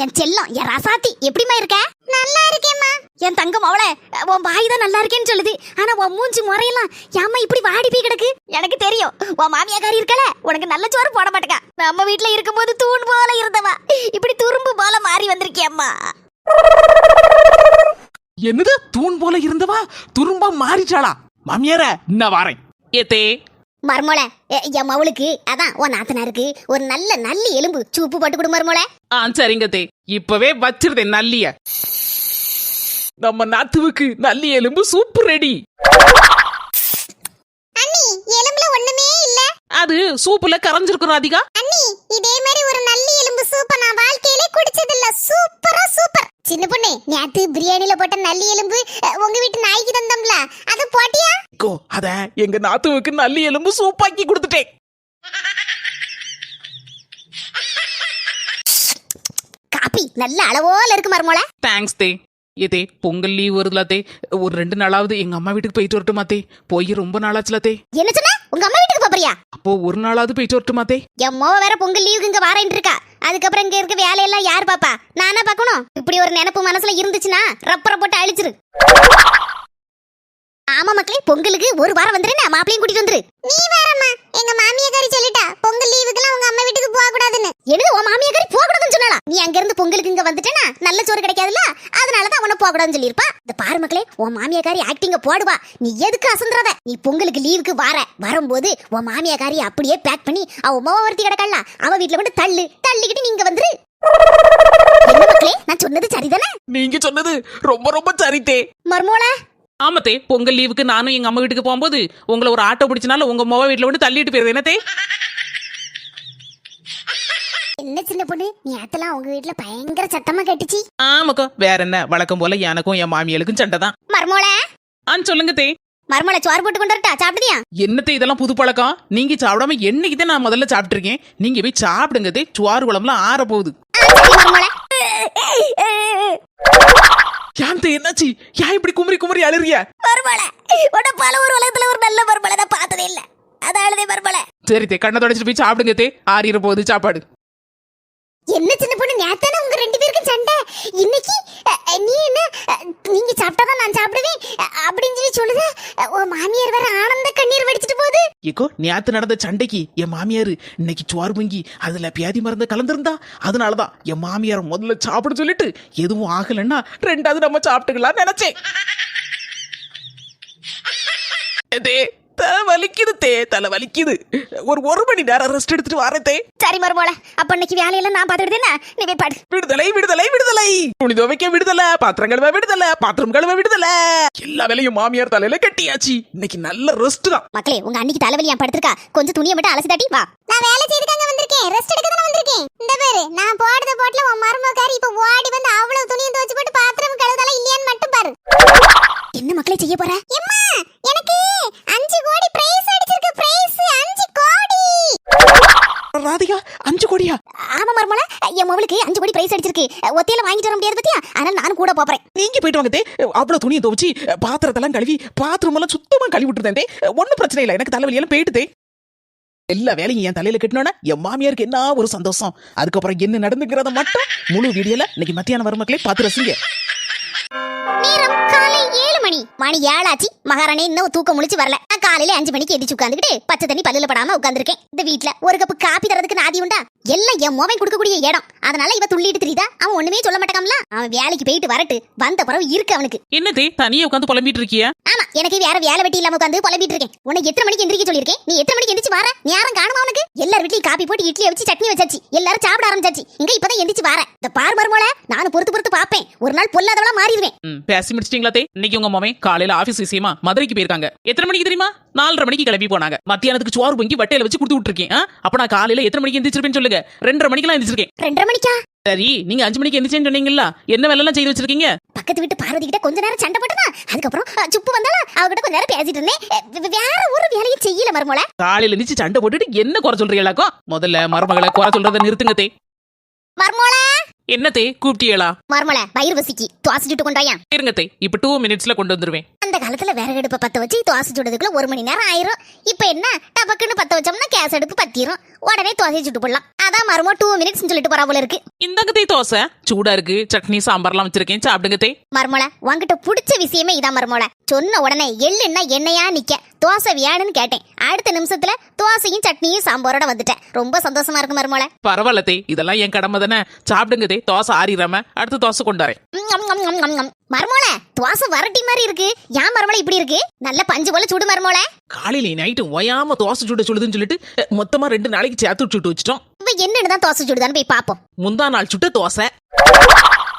என் செல்லம், என் ரசாத்தி, எப்படிமா இருக்க? நல்லா இருக்கேம்மா. என் தங்கம் அவளே, உன் வாய் தான் நல்லா இருக்கேன்னு சொல்லுது. ஆனா உன் மூஞ்சி முறையெல்லாம் ஏம்மா இப்படி வாடி போய் கிடக்கு? எனக்கு தெரியும், உன் மாமியாக்காரி இருக்கல, உனக்கு நல்ல சோறு போட மாட்டேங்க. நம்ம வீட்டுல இருக்கும்போது தூண் போல இருந்தவா இப்படி துரும்பு போல மாறி வந்திருக்கியம்மா. என்னது தூண் போல இருந்தவா துரும்பா மாறிச்சாளா? மாமியார இன்ன வாரேன். ஏத்தே மர்மோள, என் மவளுக்கு அதான் உன் நாத்தனாருக்கு ஒரு நல்ல நல்லி எலும்பு சூப்பு போட்டு கொடு மர்மோள. சரிங்க தே, இப்பவே வச்சிருதேன் நல்லிய. நம்ம நாத்துவுக்கு நல்லி எலும்பு சூப்பர் ரெடி. அண்ணி, எலும்புல ஒண்ணுமே இல்ல. அது சூப்புல கரைஞ்சிருக்கும் ராதிகா. அண்ணி, இதே மாதிரி ஒரு நல்லி எலும்பு சூப்பை நான் வாழ்க்கையிலே குடிச்சது இல்ல. சூப்பரா சூப்பர். சின்ன பொண்ணு, நேத்து பிரியாணில போட்ட நல்லி எலும்பு உங்க வீட்டு நாய்க்கு தந்தோம்ல, அது போட்டியா? அத எங்க நாத்துவுக்கு நல்லி எலும்பு சூப்பாக்கி கொடுத்துட்டேன். காப்பி நல்ல அளவோல இருக்கு மர்மோள. தேங்க்ஸ் தே. ஏதே பொங்கல் லீவ் வருதுல தே, ஒரு 2 நாளாவது எங்க அம்மா வீட்டுக்கு போயிட்டு வரட்டுமா தே? போய் ரொம்ப நாளாச்சுல தே. என்ன சொன்ன? உங்க அம்மா வீட்டுக்கு போறியா? அப்போ ஒரு நாளாவது போயிட்டு வரட்டுமா தே? என் மோவ வேற பொங்கல் லீவுக்கு இங்க வாரேன் இருக்கா. அதுக்கப்புறம் இங்க இருக்க வேலையெல்லாம் யார் பாப்பா? நானா பாக்கணும்? இப்படி ஒரு நினைப்பு மனசுல இருந்துச்சுன்னா ரப்பரை போட்டு அழிச்சிரு. ஆமா மக்களே, பொங்கலுக்கு ஒரு வாரம் வந்துருன்னு மாப்பிளையும் கூட்டிட்டு வந்துரு. நீ வேறம்மா, எங்க மாமியாக்காரி சொல்லிட்டா பொங்கல் லீவுக்குலாம் உங்க அம்மா வீட்டுக்கு போக கூடாதுன்னு. என்னது, உன் மாமியாக்காரி போக கூடாதுன்னு சொன்னாளா? நீ அங்க இருந்து பொங்கலுக்கு இங்க வந்துட்டேனா நல்ல சோறு கிடைக்காதுல்ல, அதனாலதான் உன்ன போக கூடாதுன்னு சொல்லிருப்பா. இந்த பாரு மக்களே, உன் மாமியாக்காரி ஆக்டிங்க போடுவா. நீ எதுக்கு அசந்துறாத? நீ பொங்கலுக்கு லீவுக்கு வரும்போது உன் மாமியாக்காரி அப்படியே பேக் பண்ணி அவ மோவ ஒருத்தி கிடக்கல, அவ வீட்டுல கொண்டு தள்ளிக்கிட்டு நீங்க வந்துரு. என்ன மக்களே, நான் சொன்னது சரிதானே? நீங்க சொன்னது ரொம்ப ரொம்ப சரித்தே. மர்மோள, ஆமத்தே, பொங்கல் லீவுக்கு நானும் எங்க அம்மா வீட்டுக்கு போகும்போது உங்களை ஒரு ஆட்டோ பிடிச்சனால உங்க மொவ வீட்டுல வந்து தள்ளிட்டு போயிருது. என்னத்தே? என்ன சின்ன பொண்ணு, நீ அதெல்லாம் உங்க வீட்டுல பயங்கர சத்தமா கேட்டுச்சு. ஆமாக்கா, வேற என்ன, வழக்கம் போல எனக்கும் என் மாமியாளுக்கும் சண்டை தான். மர்மோள, சொல்லுங்க தே. மர்மோள, சோறு போட்டு கொண்டு வரட்டா? சாப்பிடுதியா? என்னத்தே இதெல்லாம் புது பழக்கம்? நீங்க சாப்பிடாம என்னைக்குதான் நான் முதல்ல சாப்பிட்டு இருக்கேன். நீங்க போய் சாப்பிடுங்க தே, சுவாறு குழம்புல ஆற போகுது. யாந்தே, என்னாச்சு? ஏன் இப்படி குமரி குமரி அழுறிய? மர்மோள, உட பல ஒரு உலகத்துல ஒரு நல்ல மர்மோள நான் பார்த்ததே இல்ல, அதானே மர்மோள. சரி தே, கண்ணை தொடச்சிட்டு போய் சாப்பிடுங்க தே, ஆறிற போகுது சாப்பாடு. என்ன சின்ன பொண்ணு, நேத்தானே உங்க 2 பேருக்கும் சண்டை, இன்னைக்கு நீ என்ன நீங்க சாப்பிட்டாதான் நான் சாப்பிடுவேன் அப்படின்னு சொல்லி சொல்லுது. உன் மாமியார் வேற ஆனந்த கண்ணீர் வடிச்சிட்டு போகுது. ஏக்கோ, நேத்து நடந்த சண்டைக்கு என் மாமியார் இன்னைக்கு சோறு பொங்கி அதுல பியாதி மருந்து கலந்துருந்தா, அதனாலதான் என் மாமியார் முதல்ல சாப்பிட சொல்லிட்டு எதுவும் ஆகலன்னா 2வது நம்ம சாப்பிட்டுக்கலாம் நினைச்சேன். தலை வலிக்குது தே, தலை வலிக்குது. ஒரு மணி நேரம் ரெஸ்ட் எடுத்துட்டு வரேன் தே. சரி மர்மோள, அப்ப இன்னைக்கு வேலையெல்லாம் நான் பாத்துக்கிட்டேன்னா நீ போய் பாடு. விடுதலை விடுதலை விடுதலை, துணி துவைக்க விடுதலை, பாத்திரம் கழுவ விடுதலை, பாத்திரம் கழுவ விடுதலை, எல்லா வேலையும் மாமியார் தலையில கட்டியாச்சு. இன்னைக்கு நல்ல ரெஸ்ட் தான். மக்களே, உங்க அன்னைக்கு தலைவலி ஏன் படுத்திருக்கா? கொஞ்சம் துணியை மட்டும் அலசி தட்டி வா. நான் வேலை செய்துக்காங்க வந்திருக்கேன், ரெஸ்ட் எடுக்க தான் வந்திருக்கேன். இந்த பேரு நான் போடுற போட்ல உன் மருமகாரி இப்ப ஓடி வந்து அவ்வளவு துணியை துவைச்சு போட்டு பாத்திரம் கழுவதெல்லாம் இல்லையான்னு மட்டும் பாரு. என்ன மக்களே செய்ய போற? அம்மா, எனக்கு 5 கோடி பிரைஸ் அடிச்சிருக்கு. பிரைஸ் 5 கோடி. ராதிகா, 5 கோடியா? ஆமா மர்மோள, என் மவளுக்கு 5 கோடி பிரைஸ் அடிச்சிருக்கு. ஒத்தையில வாங்கிட்டு வர முடியாது பத்தியா, அதனால நானும் கூட போறேன். நீங்க போயிட்டு வாங்க தே. அவ்வளவு துணியை துவைச்சு பாத்திரத்தெல்லாம் கழுவி பாத்திரம் எல்லாம் சுத்தமா கழுவி விட்டுருந்தேன் தே. ஒன்னும் பிரச்சனை இல்லை, எனக்கு தலைவலி எல்லாம் போயிட்டு தே. எல்லா வேலையும் என் தலையில கட்டினோன்னா என் மாமியாருக்கு என்ன ஒரு சந்தோஷம். அதுக்கப்புறம் என்ன நடந்துக்கிறத மட்டும் முழு வீடியோல இன்னைக்கு மத்தியானம் வர மக்களே பார்த்து ரசிங்க. நேரம் காலை 7 மணி. மணி 7 ஆச்சு. மகாராணி இன்னும் தூக்கம் முழிச்சு வரல. நான் காலையில 5 மணிக்கு எந்திரிச்சு உட்காந்துக்கிட்டு பச்சை தண்ணி பல்லுல படாம உட்காந்துருக்கேன். இந்த வீட்டுல ஒரு கப்பு காப்பி தரதுக்கு நாதி உண்டா? எல்லாம் என் மோவன் கொடுக்கக்கூடிய இடம். அதனால இவ துள்ளிட்டு தெரியுதா? அவன் ஒண்ணுமே சொல்ல மாட்டாங்கல்ல. அவன் வேலைக்கு போயிட்டு வரட்டு, வந்த பிறகு இருக்கு அவனுக்கு. என்னதே தனியே உட்காந்து புலம்பிட்டு இருக்கியா? ஆமா, எனக்கு வேற வேலை வெட்டி இல்லாம உட்காந்து புலம்பிட்டு இருக்கேன். உன்னை எத்தனை மணிக்கு எந்திரிக்க சொல்லிருக்கேன்? நீ எத்தனை மணிக்கு எந்திரிச்சு வர? நேரம் காணுமா அவனுக்கு? எல்லார் வீட்லயும் காப்பி போட்டு இட்லி வச்சு சட்னி வச்சாச்சு, எல்லாரும் சாப்பிட ஆரம்பிச்சாச்சு. இங்க இப்பதான் எந்திரிச்சு வர. இந்த பார் மர்மோள, நானும் பொறுத்து பாப்பேன், ஒரு நாள் பொல்லாதவளா மாறிடுவேன். பேசி முடிச்சிட்டீங்களா தே? இன்னைக்கு உங்க மாமே காலையில ஆபீஸ் விஷயமா மதுரைக்கு போயிருக்காங்க. எத்தனை மணிக்கு தெரியுமா? 4:30 மணிக்கு கிளம்பி போனாங்க. மத்தியானத்துக்கு சோறு பொங்கி வட்டையில வச்சு கொடுத்து விட்டுருக்கேன். அப்ப நான் காலையில எத்தனை மணிக்கு எந்திரிச்சிருப்பேன்னு சொல்லுங்க? 2:30 மணிக்கெல்லாம் எந்திரிச்சிருக்கேன். 2:30 மணிக்கா? சரி, நீங்க 5 மணிக்கு எந்திரிச்சேன்னு சொன்னீங்கல்ல, என்ன வேலை எல்லாம் செய்து வச்சிருக்கீங்க? பக்கத்து வீட்டு பார்வதி கிட்ட கொஞ்ச நேரம் சண்டை போட்டனா, அதுக்கப்புறம் சுப்பு வந்தால அவகிட்ட கொஞ்ச நேரம் பேசிட்டு இருந்தேன். வேற ஒரு வேலையும் செய்யல மர்மோள. காலையில எந்திரிச்சு சண்டை போட்டுட்டு என்ன குறை சொல்றீங்களாக்கோ? முதல்ல மருமகளை குறை சொல்றதை நிறுத்துங்க தே. மர்மோள, என்னத்தே கூப்பிட்டீங்களா? மர்மோள, வயிறு வசிக்கு தோசை சுட்டு கொண்டு வாயா. இருங்க தே, இப்ப 2 மினிட்ஸ்ல கொண்டு வந்துருவேன். அந்த காலத்துல விறகு அடுப்பை பத்த வச்சு தோசை சுடுறதுக்குள்ள 1 மணி நேரம் ஆயிரும். இப்ப என்ன, டபக்குன்னு பத்த வச்சோம்னா கேஸ் அடுப்பு பத்திரும், உடனே தோசை சுட்டு போடலாம். அதான் மருமோ 2 மினிட்ஸ் சொல்லிட்டு போறா போல இருக்கு. இந்தங்கத்தை தோசை சூடா இருக்கு, சட்னி சாம்பார்லாம் வச்சிருக்கேன், சாப்பிடுங்கத்தே. மருமோள உன்கிட்ட பிடிச்ச விஷயமே இதான் மருமோள. சொன்ன உடனே எள்ளுன்னா என்னையா நிக்க தோசை வேணும்னு கேட்டேன். அடுத்த நிமிஷத்துல தோசையும் சட்னியும் சாம்பாரோட வந்துட்டேன். ரொம்ப சந்தோஷமா இருக்கு மருமோள. பரவாயில்லத்தே, இதெல்லாம் என் கடமை தானே. சாப்பிடுங்கத்தே, தோசை ஆறிடாம அடுத்த தோசை கொண்டாரேன். மருமோள தோசை வரட்டி மாதிரி இருக்கு. ஏன் மருமோள இப்படி இருக்கு? நல்ல பஞ்சு போல சுடு மருமோள. காலையில நைட்டு ஓயாம தோசை சுட சுடுதுன்னு சொல்லிட்டு மொத்தமா 2 நாளைக்கு சேர்த்து சுட்டு வச்சிட்டோம். இப்ப என்னன்னு தோசை சுடுதான்னு போய் பாப்போம். முந்தா நாள் சுட்ட தோசை,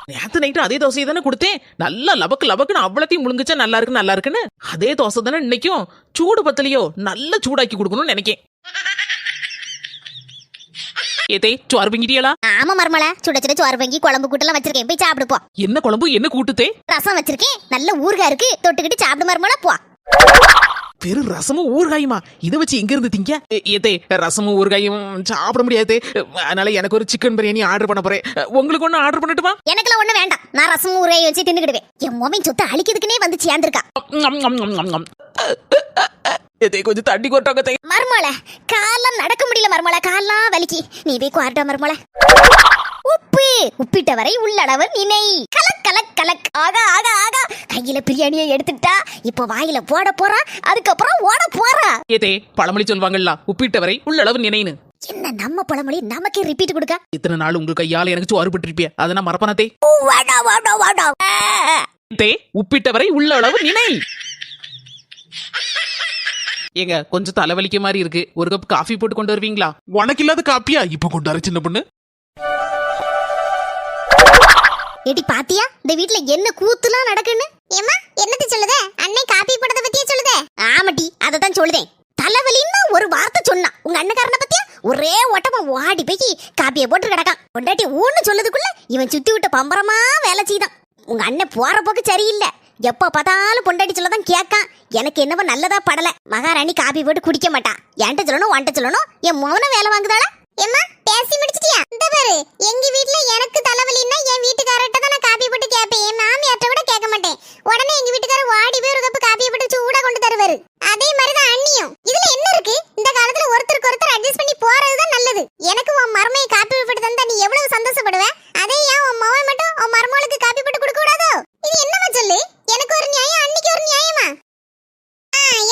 நேத்து நைட்டு அதே தோசையை தானே கொடுத்தேன். நல்லா லபக்கு லபக்குன்னு அவ்வளத்தையும் முழுங்குச்சா நல்லா இருக்கு நல்லா இருக்குன்னு. அதே தோசை தானே இன்னைக்கும். சூடு பத்தலையோ, நல்ல சூடாக்கி கொடுக்கணும்னு நினைக்கேன். ஏதே சோறு பங்கிட்டியலா? ஆமா மருமோள, சுட சுட சோறு பங்கி குழம்பு கூட்டெல்லாம் வச்சிருக்கேன். போய் சாப்பிடு போ. என்ன குழம்பு என்ன கூட்டுத்தே? ரசம் வச்சிருக்கேன், நல்ல ஊறுகாய் இருக்கு, தொட்டுக்கிட்டு சாப்பிடு மருமோள போ. பெரு ரசமும் ஊறுகாயுமா? இதை வச்சு எங்க இருந்து திங்க? ஏதே ரசமும் ஊறுகாயும் சாப்பிட முடியாது. அதனால எனக்கு ஒரு சிக்கன் பிரியாணி ஆர்டர் பண்ண போறேன். உங்களுக்கு ஒண்ணு ஆர்டர் பண்ணட்டுமா? எனக்குலாம் ஒண்ணு வேண்டாம். நான் ரசமும் ஊறுகாயை வச்சு தின்னுக்கிடுவேன். என் மொபைல் சொத்தை அழிக்கிறதுக்குனே வந்து சேர்ந்திருக்கா. ஏதே கொஞ்சம் தண்ணி கொட்டாங்க. மருமோள கால்லாம் நடக்க முடியல மருமோள, கால்லாம் வலிக்கு. நீ போய் குவார்டா மருமோள. உப்பு உப்பிட்ட வரை உள்ளளவு நினை. கலக் கலக் கலக். ஆகா ஆகா ஆகா. கையில பிரியாணியை எடுத்துட்டா இப்ப வாயில போட போறா, அதுக்கப்புறம் ஓட போறா. ஏதே பழமொழி சொல்வாங்கல்ல, உப்பிட்ட வரை உள்ளளவு நினைன்னு. என்ன நம்ம பழமொழி நமக்கே ரிப்பீட் கொடுக்க? இத்தனை நாள் உங்க கையால எனக்கு சோறு பட்டிருப்பிய, அதை நான் மறப்பனத்தே. வாடா வாடா வாடா. தே உப்பிட்ட வரை உள்ளளவு நினை. ஏங்க கொஞ்சம் தலைவலிக்க மாதிரி இருக்கு, ஒரு கப் காஃபி போட்டு கொண்டு வருவீங்களா? உனக்கு இல்லாத காப்பியா இப்ப கொண்டு வர சின்ன பொண்ணு. ஏடி பாத்தியா இந்த வீட்ல என்ன கூத்துலாம் நடக்குன்னு? ஏமா என்னது சொல்லுதே? அண்ணே காப்பி போட்டத பத்தியே சொல்லுதே? ஆமாடி அததான் சொல்லுதேன். தலைவலின்னா ஒரு வார்த்தை சொன்னா உங்க அண்ணக்காரனை பத்தியா ஒரே ஓட்டமா ஓடி போய் காப்பியை போட்டு கிடக்கான். பொண்டாட்டி ஊன்னு சொல்லுதுக்குள்ள இவன் சுத்தி விட்ட பம்பரமா வேலை செய்தான். உங்க அண்ணன் போற போக்கு சரியில்லை. எப்ப பார்த்தாலும் பொண்டாட்டி சொல்லதான் கேட்கான். எனக்கு என்னவோ நல்லதா படல. மகாராணி காப்பி போட்டு குடிக்க மாட்டான். என்கிட்ட சொல்லணும் உன்கிட்ட சொல்லணும். என் மௌன வேலை வாங்குதாளா? ஏம்மா பேசி முடிச்சிட்டியா? இந்த பாரு, எங்க வீட்ல எனக்கு தலைவலின்னா என் வீட்டுக்காரர்ட்ட தான் நான் காப்பி போட்டு கேட்பேன். என் மாமியார்ட்ட கூட கேட்க மாட்டேன். உடனே எங்க வீட்டுக்காரர் வாடி போய் ஒரு கப் காப்பி போட்டு சூடா கொண்டு தருவாரு. அதே மாதிரிதான் அண்ணியும். இதுல என்ன இருக்கு? இந்த காலத்துல ஒருத்தருக்கு ஒருத்தர் அட்ஜஸ்ட் பண்ணி போறதுதான் நல்லது. எனக்கு உன் மருமையை காப்பி போட்டு தந்தா நீ எவ்வளவு சந்தோஷப்படுவ? அதே ஏன் உன் மவன் மட்டும் உன் மருமகளுக்கு காப்பி போட்டு கொடுக்க கூடாதோ? இது என்னமா சொல்லு? எனக்கு ஒரு நியாயம், அன்னைக்கு ஒரு நியாயமா?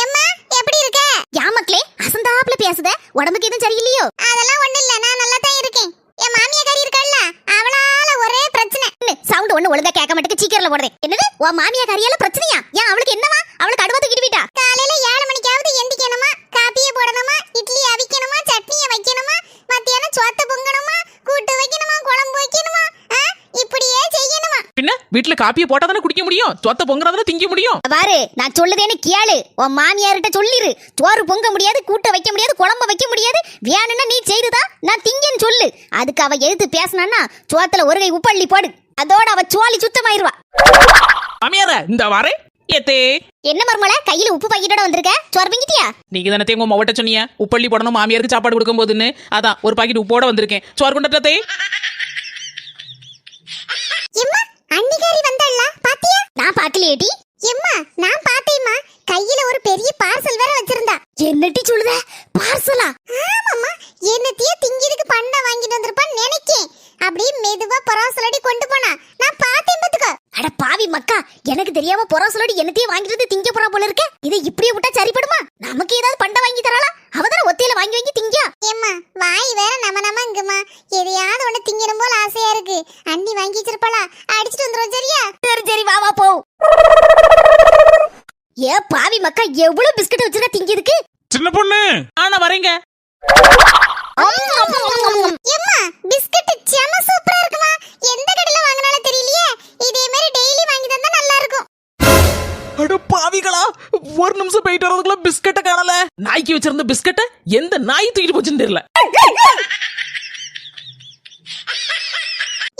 எம்மா எப்படி இருக்க? யாமக்களே அசந்தாப்ல பேசுத. உடம்புக்கு எதுவும் சரியில்லையோ? அதெல்லாம் ஒண்ணு இல்ல, நான் நல்லா தான் இருக்கேன். என் மாமியாக்காரி இருக்கல்ல, அவளால ஒரே பிரச்சனை. சவுண்ட் ஒண்ணு ஒழுங்கா கேட்க மாட்டேங்க, சீக்கிரல போடுறேன். என்னது உன் மாமியாக்காரியால பிரச்சனையா? ஏன் அவளுக்கு என்னவா? அவளுக்கு அடுவா தூக்கிட்டு போயிட்டா? காலையில 7 மணிக்காவது எந்திக்கணுமா, காப்பியை போடணுமா, இட்லி அவிக்கணுமா, சட்னியை வைக்கணுமா, மத்தியானம் சோத்த பொங்கணுமா, கூட்டு வைக்கணுமா, குழம்பு வைக்கணுமா, இப்படியே செய்யணுமா? பின்ன வீட்டுல காப்பியை போட்டா தானே குடிக்க முடியும், சொத்த பொங்குறதானே திங்க முடியும். பாரு நான் சொல்லுதேன்னு கேளு. உன் மாமியார்கிட்ட சொல்லிரு. சோறு பொங்க முடியாது, கூட்ட வைக்க முடியாது, குழம்பு வைக்க முடியாது. வேணும்னா நீ செய்துதா நான் திங்கன்னு சொல்லு. அதுக்கு அவ எதிர்த்து பேசினா சோத்துல ஒரு கை உப்பள்ளி போடு. அதோட அவ சோழி சுத்தமாயிருவா. மாமியார இந்த வாரே. ஏத்தே என்ன மர்மல கையில உப்பு பாக்கெட்டோட வந்திருக்க? சோறு பொங்கிட்டியா? நீங்க தானே தேங்க மாவட்ட சொன்னீங்க உப்பள்ளி போடணும் மாமியாருக்கு சாப்பாடு கொடுக்கும் போதுன்னு. அதான் ஒரு பாக்கெட் உப்போட வந்திருக்கேன். சோறு கொண்டாட்டே. எம்மா அன்னிகாரி வந்தாளா? பாத்தியா? நான் பாக்கலையேடி. எம்மா நான் பார்த்தேம்மா. கையில ஒரு பெரிய பார்சல் வேற வச்சிருந்தா. என்னடி சொல்லுத? பார்சலா? ஆமாம்மா, என்னத்தையே திங்கிறதுக்கு பண்ட வாங்கிட்டு வந்திருப்பான்னு நினைக்கேன். அப்படியே மெதுவா பராசலடி கொண்டு போனா நான் பார்த்தேன் பாத்துக்க. அட பாவி மக்கா, எனக்கு தெரியாம பராசலடி என்னத்தையே வாங்கிட்டு வந்து திங்க போறா போல இருக்க. இதை இப்படியே விட்டா சரிப்படுமா? நமக்கு ஏதாவது பண்ட வாங்கி தராளா? அவதான ஒத்தையில வாங்கி வாங்கி திங்க. ஏம்மா வாய் வேற நமங்குமா. எதையாவது ஒண்ணு திங்கணும் போல ஆசையா இருக்கு. அண்ணி வாங்கி வச்சிருப்பாளா? அடிச்சிட்டு வந்துரும். சரியா? சரி சரி வா வா போ. ஏ பாவி மக்கா, எவ்வளவு பிஸ்கட் வச்சிருக்க திங்கிறதுக்கு? சின்ன பொண்ணு ஆனா வரேங்க. எம்மா பிஸ்கட் செம சூப்பரா இருக்குமா. எந்த கடையில வாங்குனாலும் தெரியலையே. இதே மாதிரி டெய்லி வாங்கி தந்தா நல்லா இருக்கும். அட பாவிகளா, ஒரு நிமிஷம் போயிட்டு வரதுக்குள்ள பிஸ்கட்ட காணல. நாய்க்கு வச்சிருந்த பிஸ்கட்ட எந்த நாய் தூக்கிட்டு போச்சுன்னு தெரியல.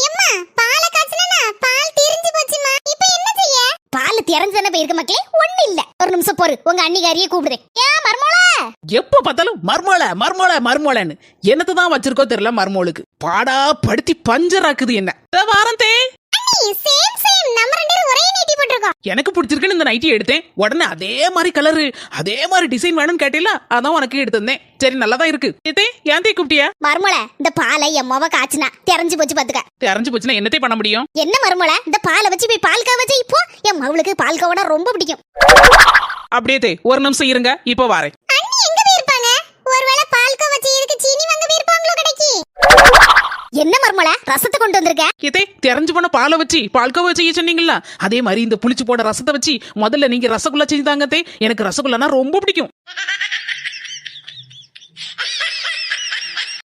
எம்மா பாலை காய்ச்சலனா பால் திரிஞ்சு போச்சுமா. இப்போ என்ன செய்ய? பால் திறஞ்சன போயிருக்க மக்களே. ஒண்ணு இல்ல, ஒரு நிமிஷம் பொறு. உங்க அண்ணிகாரியை கூப்பிடுறேன். ஏன் மர்மோள? எப்ப பார்த்தாலும் மர்மோள மர்மோள மர்மோளன்னு என்னதான் வச்சிருக்கோ தெரியல. மர்மோளுக்கு பாடா படுத்தி பஞ்சர் ஆக்குது. என்ன வாரம் தே. சேம் சேம் நம்ம ரெண்டு பேரும் ஒரே நைட்டி போட்டுருக்கோம். எனக்கு பிடிச்சிருக்குன்னு இந்த நைட்டி எடுத்தேன். உடனே அதே மாதிரி கலரு அதே மாதிரி டிசைன் வேணும்னு கேட்டீங்களா, அதான் உனக்கு எடுத்திருந்தேன். சரி நல்லதா இருக்கு. ஏத்தே ஏன் தே கூப்பிட்டியா? மருமல இந்த பாலை எம்மாவ காய்ச்சினா தெரிஞ்சு போச்சு பாத்துக்க. தெரிஞ்சு போச்சுன்னா என்னத்தே பண்ண முடியும்? என்ன மருமல இந்த பாலை வச்சு போய் பால் காவ வச்சு இப்போ என் மவளுக்கு பால் காவனா ரொம்ப பிடிக்கும். அப்படியே தே ஒரு நிமிஷம் இருங்க, இப்போ வாரேன். அண்ணி எங்க போயிருப்பாங்க? ஒருவேளை பால் காவ வச்சு இதுக்கு சீனி வாங்க போயிருப்பாங்களோ கடைக்கு. என்ன மருமல ரசத்தை கொண்டு வந்திருக்க? ஏத்தே தெரிஞ்சு போன பாலை வச்சு பால்கோவா செய்ய சொன்னீங்களா, அதே மாதிரி இந்த புளிச்சு போட ரசத்தை வச்சு முதல்ல நீங்க ரசகுல்லா செஞ்சு தாங்க தே. எனக்கு ரசகுல்லானா ரொம்ப பிடிக்கும்.